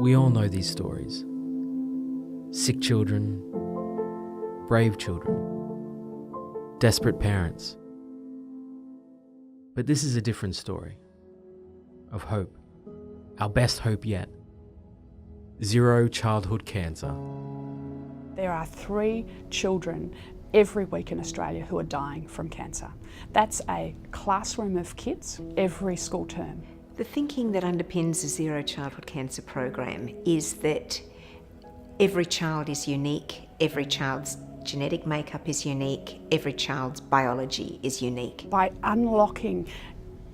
We all know these stories. Sick children, brave children, desperate parents. But this is a different story of hope, our best hope yet. Zero childhood cancer. There are 3 children every week in Australia who are dying from cancer. That's a classroom of kids every school term. The thinking that underpins the Zero Childhood Cancer program is that every child is unique, every child's genetic makeup is unique, every child's biology is unique. By unlocking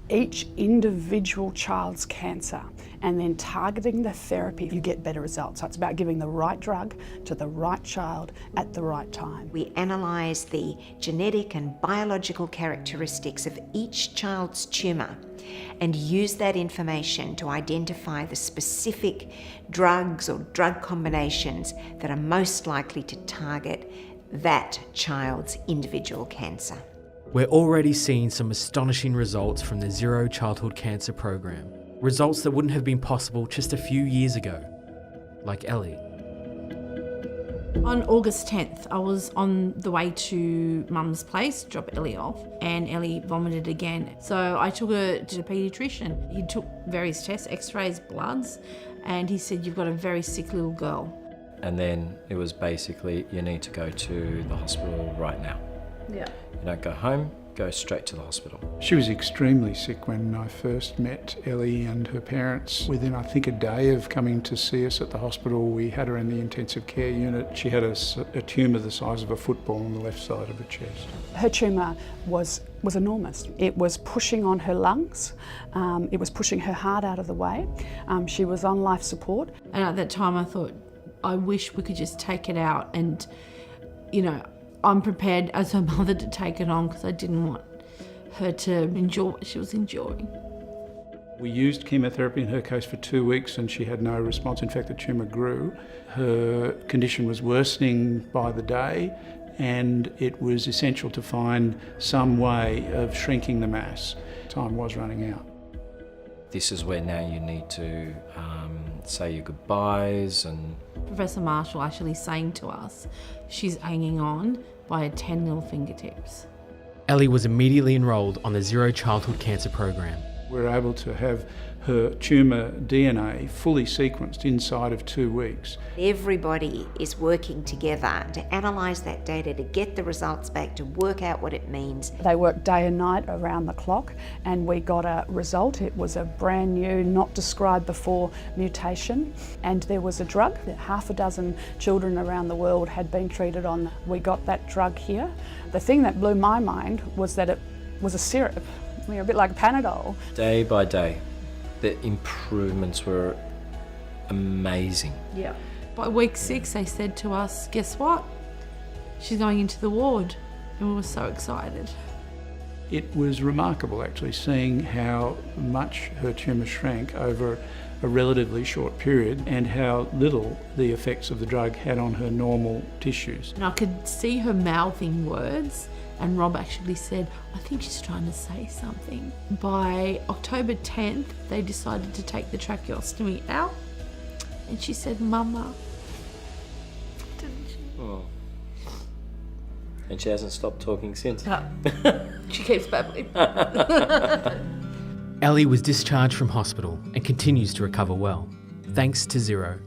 each individual child's cancer and then targeting the therapy, you get better results. So it's about giving the right drug to the right child at the right time. We analyse the genetic and biological characteristics of each child's tumour and use that information to identify the specific drugs or drug combinations that are most likely to target that child's individual cancer. We're already seeing some astonishing results from the Zero Childhood Cancer program. Results that wouldn't have been possible just a few years ago, like Ellie. On August 10th, I was on the way to Mum's place to drop Ellie off, and Ellie vomited again. So I took her to the paediatrician. He took various tests, x-rays, bloods, and he said, "You've got a very sick little girl." And then it was basically, you need to go to the hospital right now. Yeah. You don't go home, go straight to the hospital. She was extremely sick when I first met Ellie and her parents. Within, I think, a day of coming to see us at the hospital, we had her in the intensive care unit. She had a tumour the size of a football on the left side of her chest. Her tumour was enormous. It was pushing on her lungs, it was pushing her heart out of the way. She was on life support. And at that time I thought, I wish we could just take it out, and, you know, I'm prepared as her mother to take it on because I didn't want her to endure what she was enduring. We used chemotherapy in her case for 2 weeks and she had no response. In fact, the tumour grew. Her condition was worsening by the day, and it was essential to find some way of shrinking the mass. Time was running out. This is where now you need to say your goodbyes. And Professor Marshall actually saying to us, she's hanging on by her 10 little fingertips. Ellie was immediately enrolled on the Zero Childhood Cancer program. We were able to have her tumour DNA fully sequenced inside of 2 weeks. Everybody is working together to analyse that data, to get the results back, to work out what it means. They worked day and night around the clock, and we got a result. It was a brand new, not described before mutation, and there was a drug that 6 children around the world had been treated on. We got that drug here. The thing that blew my mind was that it was a syrup, a bit like Panadol. day by day, the improvements were amazing. Yeah. By week 6, they said to us, guess what? She's going into the ward. And we were so excited. It was remarkable actually seeing how much her tumour shrank over a relatively short period and how little the effects of the drug had on her normal tissues. And I could see her mouthing words, and Rob actually said, I think she's trying to say something. By October 10th, they decided to take the tracheostomy out, and she said, Mama. Didn't she? Oh. And she hasn't stopped talking since. She keeps babbling. Ellie was discharged from hospital and continues to recover well, thanks to Zero.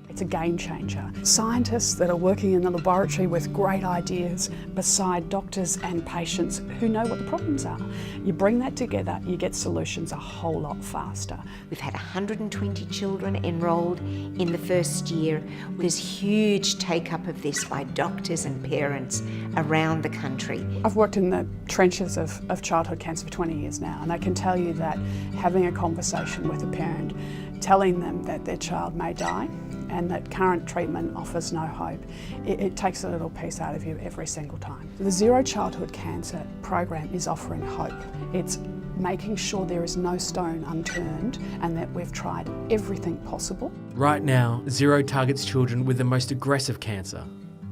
It's a game changer. Scientists that are working in the laboratory with great ideas beside doctors and patients who know what the problems are. You bring that together, you get solutions a whole lot faster. We've had 120 children enrolled in the first year. There's huge take-up of this by doctors and parents around the country. I've worked in the trenches of childhood cancer for 20 years now, and I can tell you that having a conversation with a parent, telling them that their child may die and that current treatment offers no hope, it takes a little piece out of you every single time. The Zero Childhood Cancer program is offering hope. It's making sure there is no stone unturned and that we've tried everything possible. Right now, Zero targets children with the most aggressive cancer,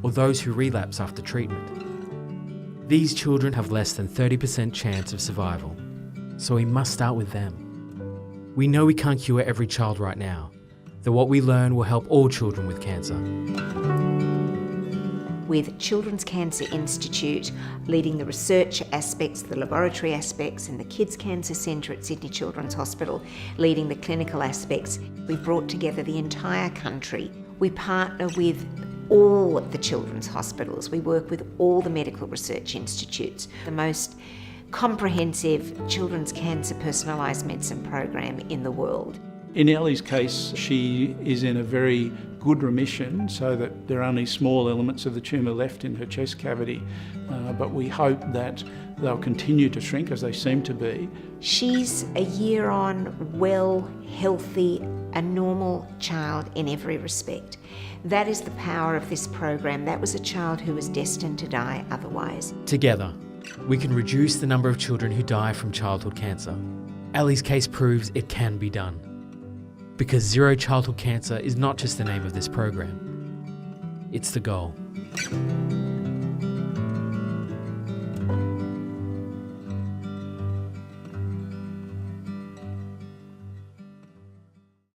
or those who relapse after treatment. These children have less than 30% chance of survival, so we must start with them. We know we can't cure every child right now, that what we learn will help all children with cancer. With Children's Cancer Institute leading the research aspects, the laboratory aspects, and the Kids Cancer Centre at Sydney Children's Hospital leading the clinical aspects, we've brought together the entire country. We partner with all of the children's hospitals. We work with all the medical research institutes. The most comprehensive children's cancer personalised medicine program in the world. In Ellie's case, she is in a very good remission, so that there are only small elements of the tumour left in her chest cavity, but we hope that they'll continue to shrink, as they seem to be. She's a year on, well, healthy, a normal child in every respect. That is the power of this program. That was a child who was destined to die otherwise. Together, we can reduce the number of children who die from childhood cancer. Ellie's case proves it can be done. Because zero childhood cancer is not just the name of this program, it's the goal.